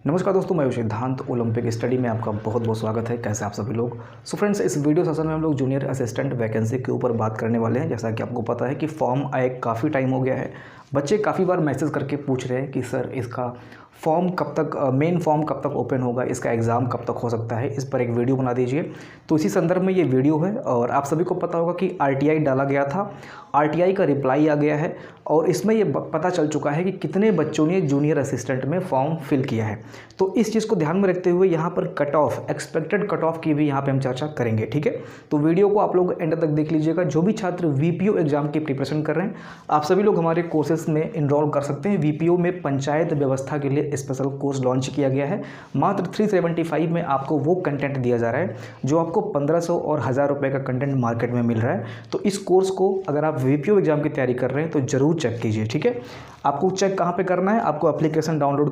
नमस्कार दोस्तों, मैं सिद्धांत ओलंपिक स्टडी में आपका बहुत बहुत स्वागत है। कैसे आप सभी लोग। सो फ्रेंड्स, इस वीडियो सेशन में हम लोग जूनियर असिस्टेंट वैकेंसी के ऊपर बात करने वाले हैं। जैसा कि आपको पता है कि फॉर्म आए काफ़ी टाइम हो गया है। बच्चे काफ़ी बार मैसेज करके पूछ रहे हैं कि सर इसका फॉर्म कब तक, मेन फॉर्म कब तक ओपन होगा, इसका एग्ज़ाम कब तक हो सकता है, इस पर एक वीडियो बना दीजिए। तो इसी संदर्भ में ये वीडियो है। और आप सभी को पता होगा कि आरटीआई डाला गया था, आरटीआई का रिप्लाई आ गया है और इसमें ये पता चल चुका है कि कितने बच्चों ने जूनियर असिस्टेंट में फॉर्म फिल किया है। तो इस चीज़ को ध्यान में रखते हुए यहाँ पर cut off, expected cut off की भी यहाँ पे हम चर्चा करेंगे। ठीक है, तो वीडियो को आप लोग एंड तक देख लीजिएगा। जो भी छात्र वीपीओ एग्जाम की प्रिपरेशन कर रहे हैं, आप सभी लोग हमारे कोर्सेज में इनरोल कर सकते हैं। वीपीओ में पंचायत व्यवस्था के लिए स्पेशल कोर्स लॉन्च किया गया है। मात्र 375 में आपको वो कंटेंट दिया जा रहा है जो आपको 1500 और 1000 रुपये का कंटेंट मार्केट में मिल रहा है। तो इस कोर्स को अगर आप वीपीओ एग्जाम की तैयारी कर रहे हैं तो ज़रूर चेक कीजिए। ठीक है, आपको चेक कहाँ पे करना है, आपको एप्लीकेशन डाउनलोड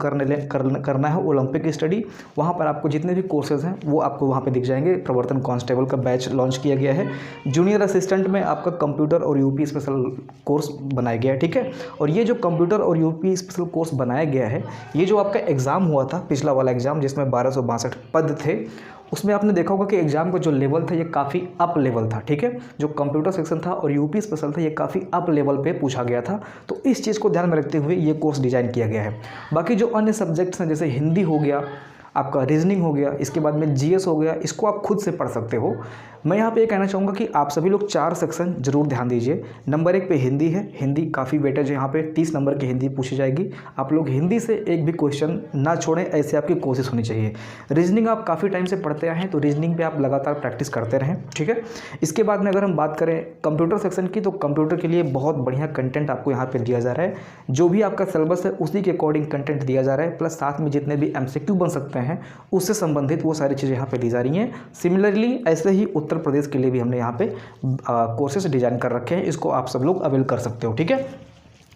करना है ओलंपिक स्टडी। वहाँ पर आपको जितने भी कोर्सेज हैं वो आपको वहाँ पे दिख जाएंगे। प्रवर्तन कांस्टेबल का बैच लॉन्च किया गया है। जूनियर असिस्टेंट में आपका कंप्यूटर और यूपी स्पेशल कोर्स बनाया गया है। ठीक है, और ये जो कंप्यूटर और यूपी स्पेशल कोर्स बनाया गया है, ये जो आपका एग्ज़ाम हुआ था, पिछला वाला एग्ज़ाम जिसमें 1262 पद थे, उसमें आपने देखा होगा कि एग्जाम का जो लेवल था ये काफ़ी अप लेवल था। ठीक है, जो कंप्यूटर सेक्शन था और यूपी स्पेशल था ये काफ़ी अप लेवल पे पूछा गया था। तो इस चीज़ को ध्यान में रखते हुए ये कोर्स डिज़ाइन किया गया है। बाकी जो अन्य सब्जेक्ट्स हैं, जैसे हिंदी हो गया, आपका रीजनिंग हो गया, इसके बाद में जीएस हो गया, इसको आप खुद से पढ़ सकते हो। मैं यहाँ पे ये कहना चाहूँगा कि आप सभी लोग 4 सेक्शन जरूर ध्यान दीजिए। नंबर 1 पे हिंदी है। हिंदी काफ़ी वेटेज है, यहाँ पे 30 नंबर की हिंदी पूछी जाएगी। आप लोग हिंदी से एक भी क्वेश्चन ना छोड़ें, ऐसे आपकी कोशिश होनी चाहिए। रीजनिंग आप काफ़ी टाइम से पढ़ते आए हैं तो रीजनिंग पे आप लगातार प्रैक्टिस करते रहें। ठीक है, इसके बाद में अगर हम बात करें कंप्यूटर सेक्शन की, तो कंप्यूटर के लिए बहुत बढ़िया कंटेंट आपको यहाँ पर दिया जा रहा है। जो भी आपका सिलेबस है उसी के अकॉर्डिंग कंटेंट दिया जा रहा है, प्लस साथ में जितने भी एमसीक्यू बन सकते हैं उससे संबंधित वो सारी चीज़ें यहाँ पे दी जा रही हैं। सिमिलरली ऐसे ही उत्तर प्रदेश के लिए भी हमने यहाँ पे कोर्सेस डिजाइन कर रखे हैं, इसको आप सब लोग अवेल कर सकते हो। ठीक है,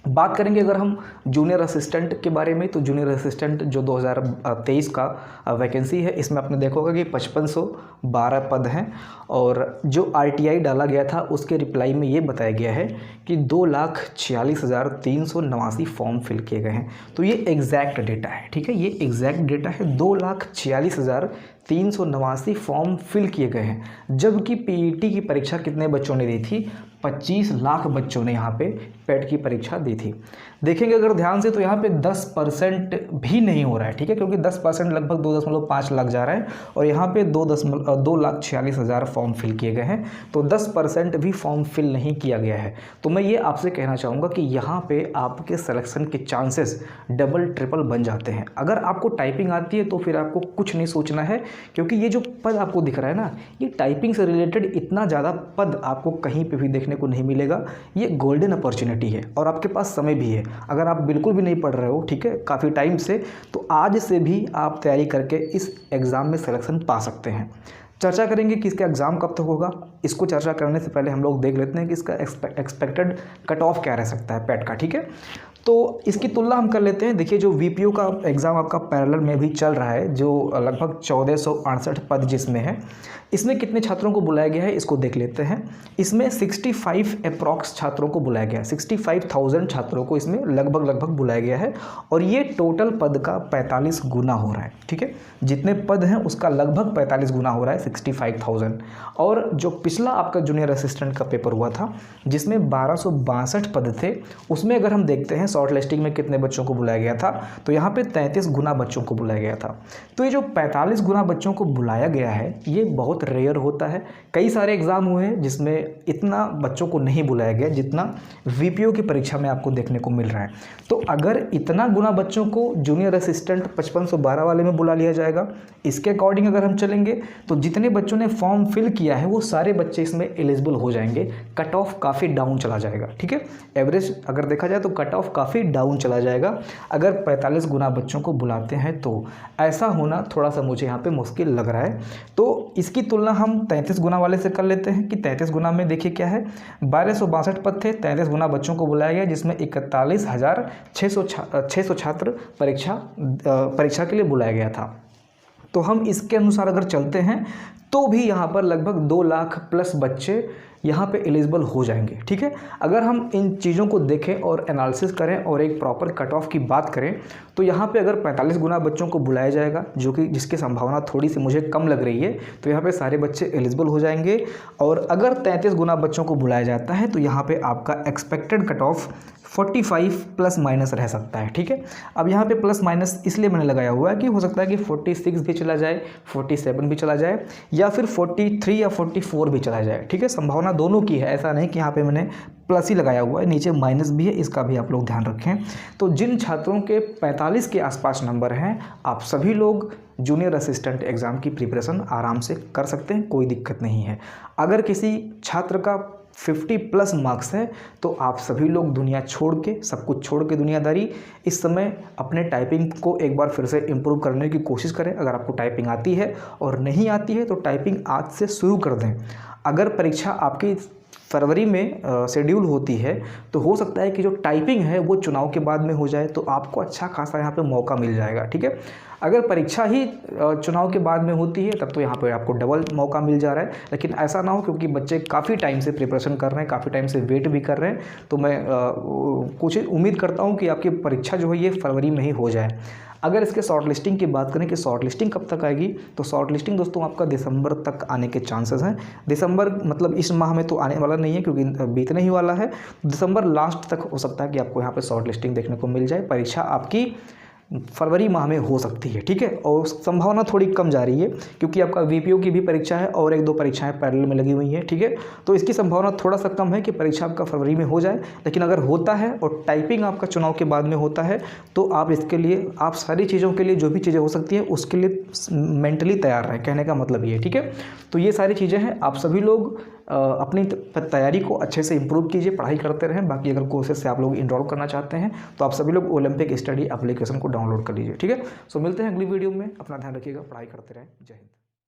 बात करेंगे अगर हम जूनियर असिस्टेंट के बारे में, तो जूनियर असिस्टेंट जो 2023 का वैकेंसी है, इसमें आपने देखा होगा कि 5512 पद हैं। और जो आरटीआई डाला गया था उसके रिप्लाई में ये बताया गया है कि 2,46,389 फॉर्म फिल किए गए हैं। तो ये एग्जैक्ट डेटा है। ठीक है, ये एग्जैक्ट डेटा है। 2,46,389 फॉर्म फिल किए गए हैं। जबकि पीईटी की परीक्षा कितने बच्चों ने दी थी? 25 लाख बच्चों ने यहाँ पे पेट की परीक्षा दी थी। देखेंगे अगर ध्यान से तो यहाँ पे 10% भी नहीं हो रहा है। ठीक है, क्योंकि 10% लगभग 2.5 लाख जा रहा है और यहाँ पे 2,46,000 फॉर्म फिल किए गए हैं। तो 10% भी फॉर्म फिल नहीं किया गया है। तो मैं ये आपसे कहना चाहूँगा कि यहाँ पे आपके सिलेक्शन के चांसेस डबल ट्रिपल बन जाते हैं। अगर आपको टाइपिंग आती है तो फिर आपको कुछ नहीं सोचना है, क्योंकि ये जो पद आपको दिख रहा है ना, ये टाइपिंग से रिलेटेड इतना ज़्यादा पद आपको कहीं पे भी देखने को नहीं मिलेगा। ये गोल्डन अपॉर्चुनिटी है और आपके पास समय भी है। अगर आप बिल्कुल भी नहीं पढ़ रहे हो, ठीक है, काफ़ी टाइम से, तो आज से भी आप तैयारी करके इस एग्ज़ाम में सिलेक्शन पा सकते हैं। चर्चा करेंगे कि इसका एग्ज़ाम कब तक होगा। इसको चर्चा करने से पहले हम लोग देख लेते हैं कि इसका एक्सपेक्टेड कट ऑफ क्या रह सकता है पैट का। ठीक है, तो इसकी तुलना हम कर लेते हैं। देखिए, जो वीपीओ का एग्ज़ाम आपका पैरेलल में भी चल रहा है, जो लगभग 1468 पद जिसमें है, इसमें कितने छात्रों को बुलाया गया है इसको देख लेते हैं। इसमें 65 अप्रॉक्स छात्रों को बुलाया गया है। 65,000 छात्रों को इसमें लगभग बुलाया गया है और ये टोटल पद का 45 गुना हो रहा है। ठीक है, जितने पद हैं उसका लगभग 45 गुना हो रहा है, 65,000। और जो पिछला आपका जूनियर असिस्टेंट का पेपर हुआ था जिसमें 1262 पद थे, उसमें अगर हम देखते हैं शॉर्ट लिस्टिंग में कितने बच्चों को बुलाया गया था, तो यहाँ पे 33 गुना बच्चों को बुलाया गया था। तो ये जो 45 गुना बच्चों को बुलाया गया है ये बहुत रेयर होता है। कई सारे एग्जाम हुए हैं जिसमें इतना बच्चों को नहीं बुलाया गया जितना वीपीओ की परीक्षा में आपको देखने को मिल रहा है। तो अगर इतना गुना बच्चों को जूनियर असिस्टेंट 5512 वाले में बुला लिया जाएगा, इसके अकॉर्डिंग अगर हम चलेंगे तो जितने बच्चों ने फॉर्म फिल किया है वो सारे बच्चे इसमें एलिजिबल हो जाएंगे। कट ऑफ काफ़ी डाउन चला जाएगा। ठीक है, एवरेज अगर देखा जाए तो कट ऑफ काफ़ी डाउन चला जाएगा अगर 45 गुना बच्चों को बुलाते हैं। तो ऐसा होना थोड़ा सा मुझे यहाँ पे मुश्किल लग रहा है। तो इसकी तुलना हम 33 गुना वाले से कर लेते हैं कि 33 गुना में देखिए क्या है, 1262 पद थे, 33 गुना बच्चों को बुलाया गया जिसमें 41,600 छात्र परीक्षा के लिए बुलाया गया था। तो हम इसके अनुसार अगर चलते हैं तो भी यहाँ पर लगभग 2 लाख प्लस बच्चे यहाँ पे एलिजिबल हो जाएंगे। ठीक है, अगर हम इन चीज़ों को देखें और एनालिसिस करें और एक प्रॉपर कट ऑफ की बात करें तो यहाँ पे अगर 45 गुना बच्चों को बुलाया जाएगा, जो कि जिसकी संभावना थोड़ी सी मुझे कम लग रही है, तो यहाँ पे सारे बच्चे एलिजिबल हो जाएंगे। और अगर 33 गुना बच्चों को बुलाया जाता है तो यहाँ पे आपका expected cut off 45 plus minus रह सकता है। ठीक है, अब यहाँ पे प्लस माइनस इसलिए मैंने लगाया हुआ है कि हो सकता है कि 46 भी चला जाए, 47 भी चला जाए, या फिर 43 या 44 भी चला जाए। ठीक है, संभावना दोनों की है, ऐसा नहीं कि यहाँ पे मैंने प्लस ही लगाया हुआ है, नीचे माइनस भी है, इसका भी आप लोग ध्यान रखें। तो जिन छात्रों के 45 के आसपास नंबर हैं, आप सभी लोग जूनियर असिस्टेंट एग्ज़ाम की प्रिपरेशन आराम से कर सकते हैं, कोई दिक्कत नहीं है। अगर किसी छात्र का 50 प्लस मार्क्स है तो आप सभी लोग दुनिया छोड़ के, सब कुछ छोड़ के दुनियादारी, इस समय अपने टाइपिंग को एक बार फिर से इम्प्रूव करने की कोशिश करें। अगर आपको टाइपिंग आती है और नहीं आती है तो टाइपिंग आज से शुरू कर दें। अगर परीक्षा आपकी फरवरी में शेड्यूल होती है तो हो सकता है कि जो टाइपिंग है वो चुनाव के बाद में हो जाए, तो आपको अच्छा खासा यहाँ पे मौका मिल जाएगा। ठीक है, अगर परीक्षा ही चुनाव के बाद में होती है तब तो यहाँ पे आपको डबल मौका मिल जा रहा है, लेकिन ऐसा ना हो, क्योंकि बच्चे काफ़ी टाइम से प्रिपरेशन कर रहे हैं, काफ़ी टाइम से वेट भी कर रहे हैं, तो मैं कुछ उम्मीद करता हूँ कि आपकी परीक्षा जो है ये फरवरी में ही हो जाए। अगर इसके शॉर्ट लिस्टिंग की बात करें कि शॉर्ट लिस्टिंग कब तक आएगी, तो शॉर्ट लिस्टिंग दोस्तों आपका दिसंबर तक आने के चांसेस हैं। दिसंबर मतलब इस माह में तो आने वाला नहीं है क्योंकि बीतने ही वाला है, दिसंबर लास्ट तक हो सकता है कि आपको यहाँ पे शॉर्ट लिस्टिंग देखने को मिल जाए। परीक्षा आपकी फरवरी माह में हो सकती है। ठीक है, और संभावना थोड़ी कम जा रही है क्योंकि आपका वीपीओ की भी परीक्षा है और 1-2 परीक्षाएं पैरेलल में लगी हुई हैं। ठीक है, तो इसकी संभावना थोड़ा सा कम है कि परीक्षा आपका फरवरी में हो जाए, लेकिन अगर होता है और टाइपिंग आपका चुनाव के बाद में होता है तो आप इसके लिए, आप सारी चीज़ों के लिए जो भी चीज़ें हो सकती हैं उसके लिए मेंटली तैयार रहें, कहने का मतलब ये। ठीक है, तो ये सारी चीज़ें हैं, आप सभी लोग अपनी तैयारी को अच्छे से इम्प्रूव कीजिए, पढ़ाई करते रहें। बाकी अगर कोर्सेज से आप लोग इनरोल करना चाहते हैं तो आप सभी लोग ओलंपिक स्टडी एप्लीकेशन को डाउनलोड कर लीजिए। ठीक है, सो मिलते हैं अगली वीडियो में, अपना ध्यान रखिएगा, पढ़ाई करते रहें। जय हिंद।